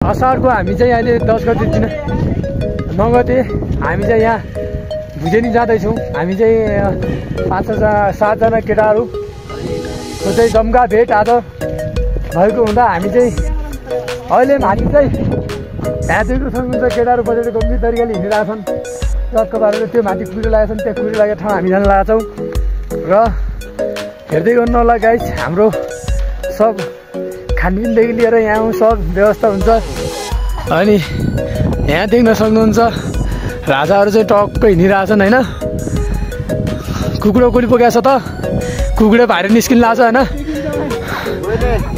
असारको हामी चाहिँ अहिले 10 गते दिन 9 गते हामी चाहिँ यहाँ भुजेनी जाँदैछौँ। हामी चाहिँ 5-7जना केटाहरू त्यो चाहिँ जम्का भेट आज भएको हुँदा हामी चाहिँ अहिले माथि चाहिँ यहाँ देख्न सक्नुहुन्छ केटाहरू बजेर गम्भीर तरिकाले हिँडिरहेछन्। ट्रकको बारेर त्यो माथि कुहिरो लागेको छ, त्यहाँ कुहिरो लागेको ठाउँ हामी जान लागेका छौँ र हेर्दै गर्नु होला गाइस। हाम्रो सब खानपिनदेखि लिएर यहाँ सब व्यवस्था हुन्छ। अनि यहाँ देख्न सक्नुहुन्छ राजाहरू चाहिँ टक्कै हिँडिरहेछन् होइन। कुकुरो कुली पुगेको छ त, कुकुरो बाहिर निस्किन लाग्छ होइन,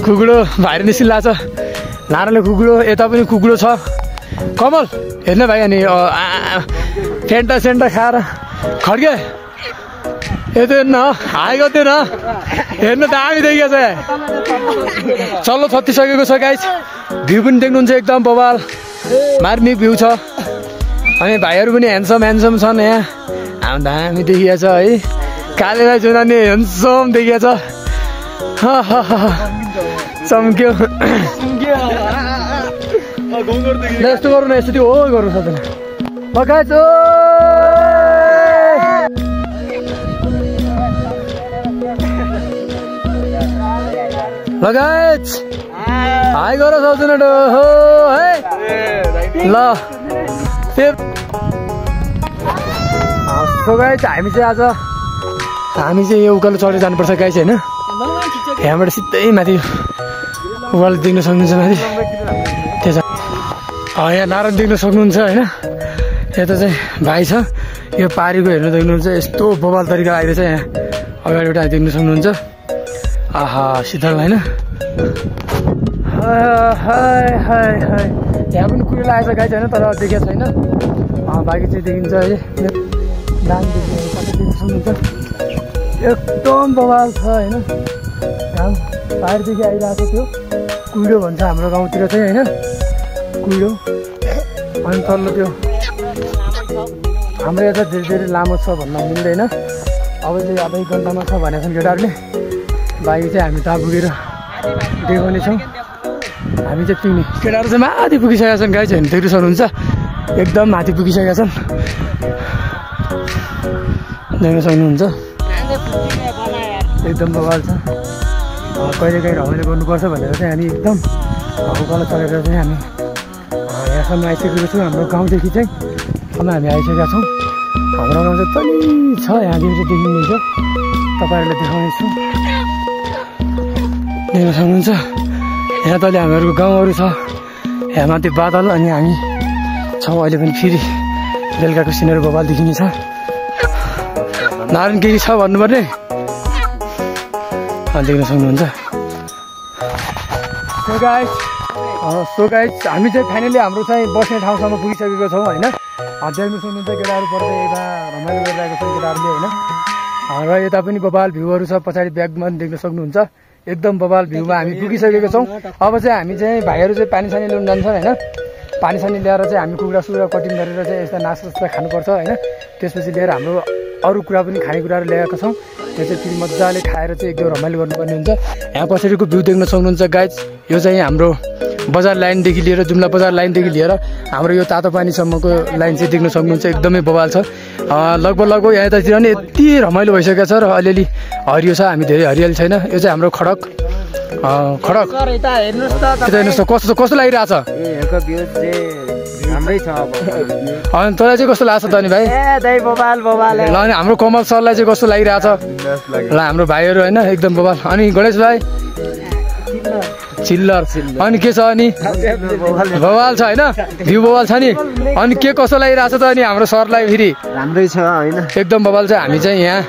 कुकुरो बाहिर निस्किन लाग्छ। नाराले कुकुरो, यता पनि कुकुरो छ। कमल हेर्न भाइ, अनि फेन्टा सेन्टा खाएर खड्के यता हेर्न आएको थियो न, हेर्नु दामी देखिएको छ। चल्लो छत्तिसकेको छ गाइस। भ्यू पनि देख्नुहुन्छ एकदम बवाल मार्मिक भ्यू छ। अनि भाइहरू पनि ह्यान्डसम छन्। यहाँ हाम्रो दामी देखिएको छ है। कालेलाई जुनानी ह्यान्डसम देखिएको छ। चम्क्यो। यस्तो गरौँ न, यस्तो त्यो हो गरौँ सक्दैन लगाएछ। लगाएछ हाई गर सक्दैन डो हो है ल। सो गाइस हामी चाहिँ यो उकालो चढेर जानुपर्छ गाइस होइन। यहाँबाट सिधै माथि उकालो देख्न सक्नुहुन्छ माथि त्यहाँ यहाँ नारायण देख्न सक्नुहुन्छ होइन। यता चाहिँ भाइ छ, यो पारीको हेर्न देख्नुहुन्छ। यस्तो बवाल तरिका आइरहेछ यहाँ अगाडिबाट देख्न सक्नुहुन्छ। आहा शीतल होइन। यहाँ पनि कुरो लागेको छ गाइस होइन, तर देखेको छैन। बाँकी चाहिँ देखिन्छ है, दाम देख्न सक्नुहुन्छ। एकदम बवाल छ होइन। घाम बाहिरदेखि आइरहेको थियो। कुहिरो भन्छ हाम्रो गाउँतिर चाहिँ होइन, कुहिरो। अनि तल्लो त्यो हाम्रो यता धेरै लामो छ भन्न मिल्दैन। अब चाहिँ अब 1 घन्टामा छ भनेको छन् केटाहरूले। बाइक चाहिँ हामी तहाँ पुगेर देखाउने छौँ। हामी चाहिँ पिउने केटाहरू चाहिँ माथि पुगिसकेका छन् गाइस होइन, देख्न सक्नुहुन्छ। एकदम माथि पुगिसकेका छन्, देख्न सक्नुहुन्छ। एकदम बवाल छ। कहिलेकाहीँ रमाइलो गर्नुपर्छ भनेर चाहिँ हामी एकदम उकालो चढेर चाहिँ हामी यहाँसम्म आइसकेको छौँ। हाम्रो गाउँदेखि चाहिँ हामी आइसकेका छौँ। हाम्रो गाउँ चाहिँ तलै छ, यहाँदेखि चाहिँ देखिन्छ। तपाईँहरूलाई देखाउनेछु, देख्न सक्नुहुन्छ। यहाँ तले हामीहरूको गाउँहरू छ, यहाँ माथि बादल। अनि हामी छौँ अहिले पनि फेरि बेलुकाको सिनहरू बवाल देखिने छ। नारायण के छ भन्नुपर्ने देख्न सक्नुहुन्छ। सो गाइस हामी चाहिँ फाइनली हाम्रो चाहिँ बस्ने ठाउँसम्म पुगिसकेको छौँ होइन। देख्न सक्नुहुन्छ केटाहरू पर्दै यता रमाइलो गरिरहेको छ केटाहरूले होइन। र यता पनि बवाल भ्यूहरू छ, पछाडि ब्याकमा देख्न सक्नुहुन्छ। एकदम बवाल भ्यूमा हामी पुगिसकेको छौँ। अब चाहिँ हामी चाहिँ भाइहरू चाहिँ पानी सानी ल्याउनु जान्छन् होइन। पानी सानी ल्याएर चाहिँ हामी कुखुरा सुखुरा कटिङ गरेर चाहिँ यस्ता नास्ता खानुपर्छ होइन। त्यसपछि लिएर हाम्रो अरू कुरा पनि खानेकुराहरू ल्याएका छौँ। त्यो चाहिँ फेरि मजाले खाएर चाहिँ एकदम रमाइलो गर्नुपर्ने हुन्छ। यहाँ पछाडिको भ्यू देख्न सक्नुहुन्छ गाइज। यो चाहिँ हाम्रो बजार लाइनदेखि लिएर जुम्ला बजार लाइनदेखि लिएर हाम्रो यो तातो पानीसम्मको लाइन चाहिँ देख्न सक्नुहुन्छ। एकदमै बवाल छ। लगभग यतातिर नि यति रमाइलो भइसकेको छ र अलिअलि हरियो छ। हामी धेरै हरियाली छैन। यो चाहिँ हाम्रो खडक यता हेर्नुहोस् त कस्तो लागिरहेको छ। अनि तँलाई चाहिँ कस्तो लाग्छ त नि भाइ? ल अनि हाम्रो कमल सरलाई चाहिँ कस्तो लागिरहेछ? ल हाम्रो भाइहरू होइन एकदम बवाल। अनि गणेश भाइ चिल्लर। अनि के छ अनि बवाल छ होइन, भ्यू बवाल छ नि। अनि के कस्तो लागिरहेछ त अनि हाम्रो सरलाई? फेरि राम्रै छ होइन, एकदम बवाल छ। हामी चाहिँ यहाँ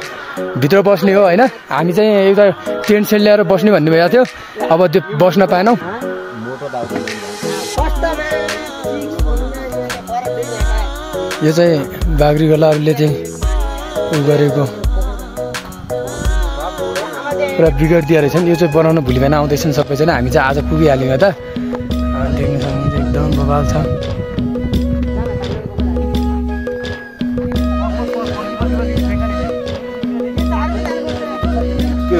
भित्र बस्ने हो होइन। हामी चाहिँ एउटा टेन्ट सेन्ट ल्याएर बस्ने भन्ने भएको थियो, अब त्यो बस्न पाएनौँ। यो चाहिँ बाग्री गोलाहरूले चाहिँ उ गरेको पुरा बिगारिदिया रहेछ नि। यो चाहिँ बनाउन भोलि बिहान आउँदैछन् सबैजना। हामी चाहिँ आज पुगिहाल्यौँ त। देख्न सक्नुहुन्छ एकदम बवाल छ।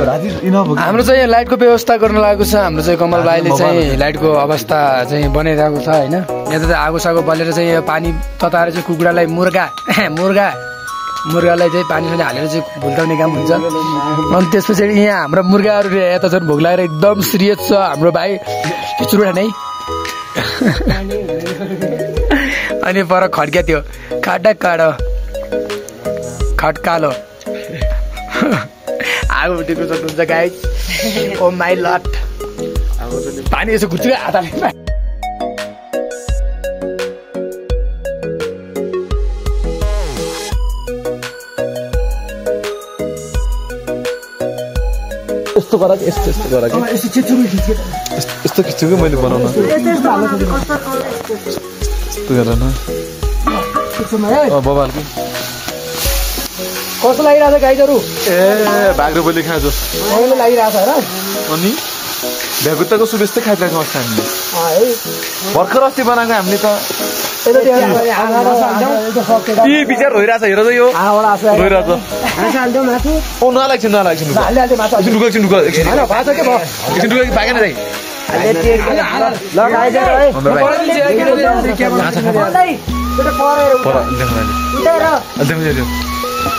हाम्रो चाहिँ लाइटको व्यवस्था गर्न लागेको छ। हाम्रो चाहिँ कमल भाइले चाहिँ लाइटको अवस्था चाहिँ बनाइरहेको छ होइन। यता चाहिँ आगो सागो बलेर चाहिँ पानी तताएर चाहिँ कुखुरालाई मुर्गालाई चाहिँ पानीसँग हालेर चाहिँ भुल्टाउने काम हुन्छ। अनि त्यस पछाडि यहाँ हाम्रो मुर्गाहरू यता चाहिँ भोक लागेर एकदम सिरियस छ हाम्रो भाइ खिचुडा नै। अनि पर खड्क्या त्यो कालो आगो उठेको सक्नुहुन्छ गाइस। ओ माई लट पानी यसो घुच्यो हातले। यस्तो गर कि यस्तो गर कि यस्तो खिच्छु कि मैले बनाउन यस्तो गर न बबाल कि कस्तो लागिरहेछ गाईहरू? ए बाघ्रो बोली खाँचो लागिरहेछ र। अनि भ्यागुत्ताको सुबेस्तै खाइरहेको अस्ति हामीले भर्खर अस्ति बनाएको हामीले त। यी विचार रोइरहेछ हेर त यो रोइरहेछ। ओ नलाग्छ पाकेन दाइ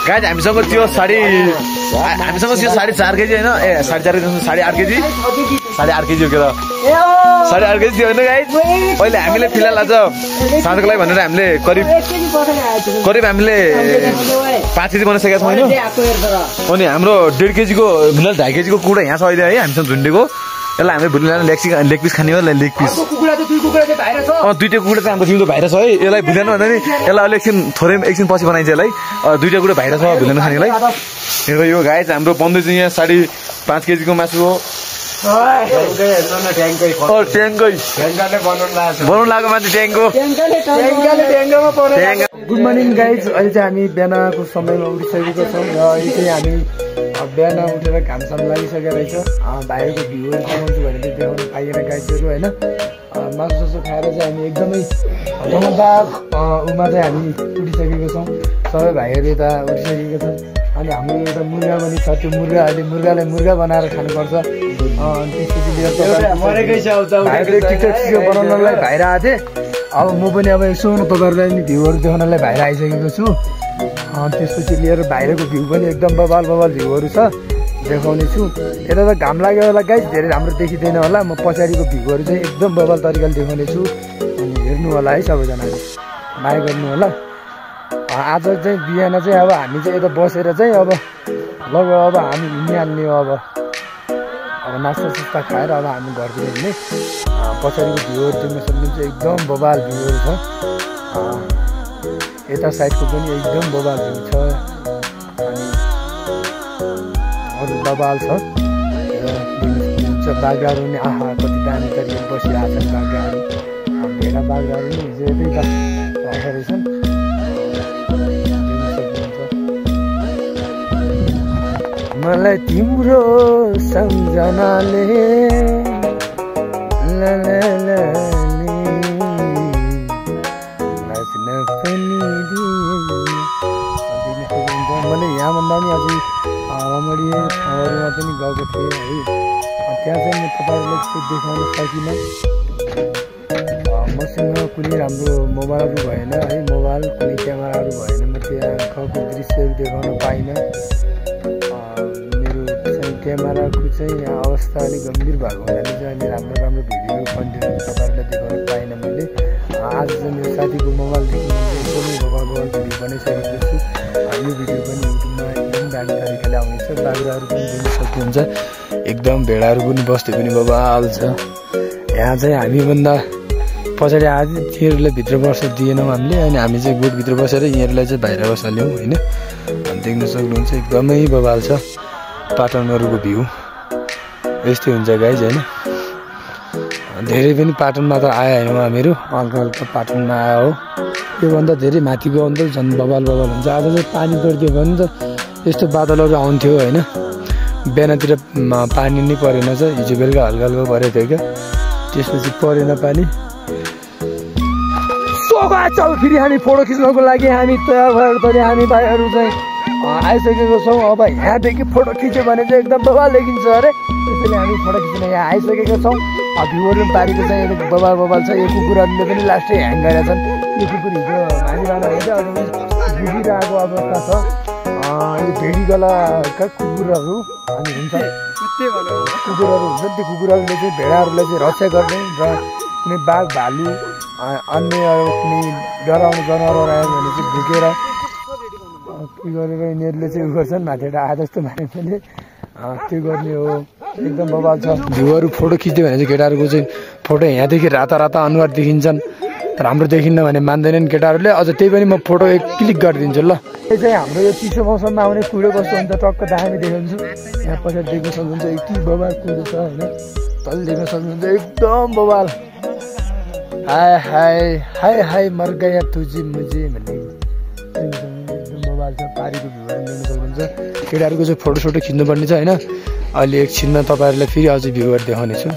गाइज हामीसँग त्यो साढे 4 केजी होइन। ए 4.5 केजी 8 केजी 8.5 केजी हो के त 8.5 केजी थियो होइन गाइज। अहिले हामीले फिलहाल आज साँझको लागि भनेर हामीले करिब हामीले 5 केजी बनाइसकेका छौँ होइन। अनि हाम्रो 1.5 केजीको फिलहाल 2.5 केजीको कुखुरा यहाँ छ अहिले है हामीसँग झुन्डेको। यसलाई हामीले भुलिँदैन लेग पिस खाने हो लेग पिस। दुईटा कुखुरा चाहिँ हाम्रो जिउँदो बाहिर छ है। यसलाई भुलिँदैन भन्दा नि यसलाई अलिक एकछिन पछि बनाइन्छ यसलाई। दुईटा कुखुरा बाहिर छ भुलिँदैन खानेलाई। र यो गाई चाहिँ हाम्रो बन्दै चाहिँ यहाँ 5.5 केजीको मासु हो। बनाउनु लाग्यो माथि ट्याङ्को। Good morning guys. अहिले चाहिँ हामी बिहानको समयमा उठिसकेको छौँ र अहिले चाहिँ हामी बिहान उठेर घामसाम लागिसकेको रहेछ। बाहिरको भ्यूहरू देखाउँछु भनेर देखाउनु पाइएन गाइजहरू होइन। मासु सासु खाएर चाहिँ हामी एकदमै धन्यवाद उमा चाहिँ हामी उठिसकेको छौँ। सबै भाइहरू यता उठिसकेको छन्। अनि हाम्रो एउटा मुर्गा पनि छ। त्यो मुर्गाहरूले मुर्गालाई मुर्गा बनाएर खानुपर्छ। त्यसपछि टिकटक बनाउनलाई बाहिर आएको थिएँ। अब म पनि अब यसो तपाईँहरूलाई नि भ्यूहरू देखाउनलाई बाहिर आइसकेको छु। त्यसपछि लिएर बाहिरको भ्यू पनि एकदम बबाल भ्यूहरू छ देखाउने छु। यता त घाम लाग्यो होला गाइस धेरै राम्रो देखिँदैन होला। म पछाडिको भ्यूहरू चाहिँ एकदम बबाल तरिकाले देखाउने छु। अनि हेर्नु होला है सबैजनाले माया गर्नु होला। आज चाहिँ बिहान चाहिँ अब हामी चाहिँ यता बसेर चाहिँ अब लगभग अब हामी हिँडिहाल्ने हो। अब नास्ता सास्ता खाएर अब हामी घरतिर हिँड्ने। पछाडिको भ्यूहरू देख्न सक्नुहुन्छ एकदम बबाल भ्यूहरू छ। यता साइडको पनि एकदम बबाल भ्यू छ। अनि अरू बबाल छ। बाघाहरू नि आहा कति दामी तरिकाले बसिरहेको छन् बाघाहरू। भेडा बाघाहरू नि हिजो यतै राखेका रहेछन्। मलाई तिम्रो सम्झनाले मैले यहाँभन्दा पनि अझै राम्ररी ठाउँहरूमा पनि गएको थिएँ है। त्यहाँ चाहिँ म तपाईँहरूलाई देखाउन सकिनँ। मसँग कुनै राम्रो मोबाइलहरू भएन है। मोबाइल कुनै क्यामेराहरू भएन। म त्यहाँको दृश्यहरू देखाउन पाइनँ। मेरो चाहिँ क्यामेराको चाहिँ अवस्था अलिक गम्भीर भएको हुनाले चाहिँ अहिले राम्रो भिडियो कन्टेन्टहरू तपाईँहरूलाई देखाउन पाइनँ मैले। आज चाहिँ मेरो साथीको मोबाइलदेखि एकदमै बबाल भिडियो बनाइसकेको छु। यो भिडियो पनि युट्युबमा एकदम दामी तरिकाले आउनेछ। बाख्राहरू पनि देख्न सक्नुहुन्छ एकदम भेडाहरू पनि बस्दै पनि बबाल छ। यहाँ चाहिँ हामीभन्दा पछाडि आज यिनीहरूलाई भित्र बस्न दिएनौँ हामीले। अनि हामी चाहिँ गोठभित्र बसेर यिनीहरूलाई चाहिँ बाहिर बसाल्यौँ होइन। देख्न सक्नुहुन्छ एकदमै बबाल छ पाटनहरूको भ्यू यस्तै हुन्छ गाइज होइन। धेरै पनि पाटनमा त आयो होइन हामीहरू हल्का पाटनमा आयो हो। योभन्दा धेरै माथिको अन्त झन् बबाल हुन्छ। आज चाहिँ पानी परिदियो भने त यस्तो बादलहरू आउँथ्यो होइन। बिहानतिर पानी नै परेन छ। हिजो बेलुका हल्का परेको थियो क्या। त्यसपछि परेन पानी। फेरि हामी फोटो खिच्नको लागि हामी तयार भएर हामी भाइहरू चाहिँ आइसकेको छौँ। अब यहाँदेखि फोटो खिच्यो भने चाहिँ एकदम बबाल देखिन्छ अरे, त्यसैले हामी फोटो खिच्न यहाँ आइसकेका छौँ। भ्यूहरू पनि पारेको चाहिँ बबाल छ। यो कुकुरहरूले पनि लास्टै ह्याङ गरेका छन्। यो कुकुर हिजो मानिरहनु हुन्छ, अब बिग्रिरहेको अवस्था छ। यो भेडीगलाका कुकुरहरू अनि हुन्छ, कुकुरहरू हुन्छ, त्यो कुकुरहरूले चाहिँ भेडाहरूलाई चाहिँ रक्षा गर्ने र कुनै बाघ भालु अन्य कुनै डराउने जनावरहरू आयो भने चाहिँ भुकेर के गरेर यिनीहरूले चाहिँ उयो गर्छन्, माथिबाट आए जस्तो मानिसले त्यो गर्ने हो। एकदम बबाल छ। भ्यूहरू फोटो खिच्यो भने चाहिँ केटाहरूको चाहिँ फोटो यहाँदेखि राता राता अनुहार देखिन्छन्, तर हाम्रो देखिन्न भने मान्दैनन् केटाहरूले। अझ त्यही पनि म फोटो एक क्लिक गरिदिन्छु ल। यो चाहिँ हाम्रो यो चिसो मौसममा आउने कुरो कस्तो हुन्छ टक्क दामी देखाउँछु। यहाँ पछाडि देख्न सक्नुहुन्छ यति बबाल कुरो छ होइन, तल देख्न सक्नुहुन्छ एकदम बबाल। हाय हाय हाय हाय मर गया तुझे मुझे भन्ने एकदम बबाल छ। पारीको भ्यूहरू देख्न सक्नुहुन्छ। केटाहरूको चाहिँ फोटो सोटो खिच्नुपर्ने छ होइन। अहिले एकछिनमा तपाईँहरूलाई फेरि अझै भ्यूहरू देखाउनेछु।